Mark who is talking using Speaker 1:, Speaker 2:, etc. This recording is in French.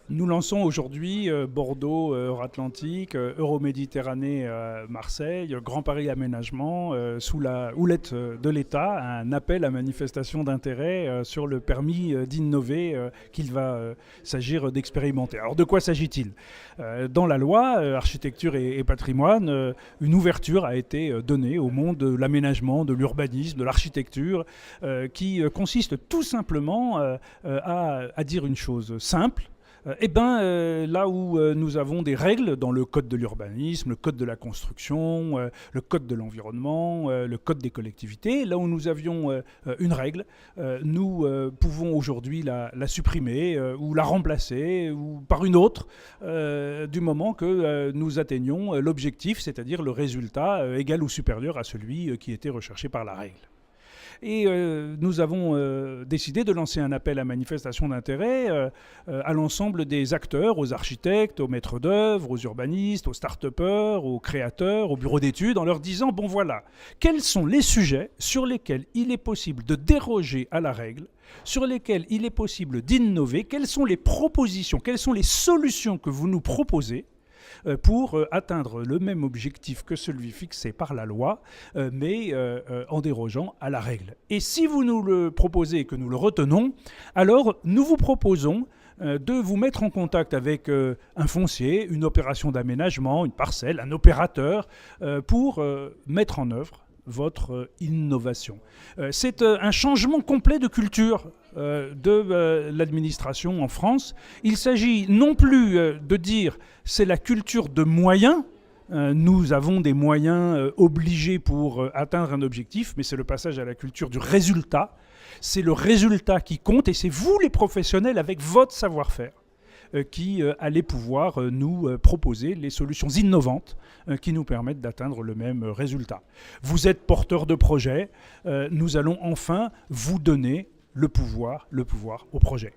Speaker 1: Nous lançons aujourd'hui Bordeaux, Atlantique, Euroméditerranée, Marseille, Grand Paris Aménagement, sous la houlette de l'État, un appel à manifestation d'intérêt sur le permis d'innover qu'il va s'agir d'expérimenter. Alors de quoi s'agit-il ? Dans la loi Architecture et patrimoine, une ouverture a été donnée au monde de l'aménagement, de l'urbanisme, de l'architecture, qui consiste tout simplement à dire une chose simple. Là où nous avons des règles dans le code de l'urbanisme, le code de la construction, le code de l'environnement, le code des collectivités, là où nous avions une règle, nous pouvons aujourd'hui la supprimer ou la remplacer ou par une autre du moment que nous atteignons l'objectif, c'est-à-dire le résultat égal ou supérieur à celui qui était recherché par la règle. Et nous avons décidé de lancer un appel à manifestation d'intérêt à l'ensemble des acteurs, aux architectes, aux maîtres d'œuvre, aux urbanistes, aux start-upers, aux créateurs, aux bureaux d'études, en leur disant, bon voilà, quels sont les sujets sur lesquels il est possible de déroger à la règle, sur lesquels il est possible d'innover, quelles sont les propositions, quelles sont les solutions que vous nous proposez pour atteindre le même objectif que celui fixé par la loi, mais en dérogeant à la règle. Et si vous nous le proposez et que nous le retenons, alors nous vous proposons de vous mettre en contact avec un foncier, une opération d'aménagement, une parcelle, un opérateur, pour mettre en œuvre votre innovation. C'est un changement complet de culture de l'administration en France. Il s'agit non plus de dire c'est la culture de moyens, nous avons des moyens obligés pour atteindre un objectif, mais c'est le passage à la culture du résultat. C'est le résultat qui compte et c'est vous les professionnels avec votre savoir-faire qui allait pouvoir nous proposer les solutions innovantes qui nous permettent d'atteindre le même résultat. Vous êtes porteur de projet, nous allons enfin vous donner le pouvoir au projet.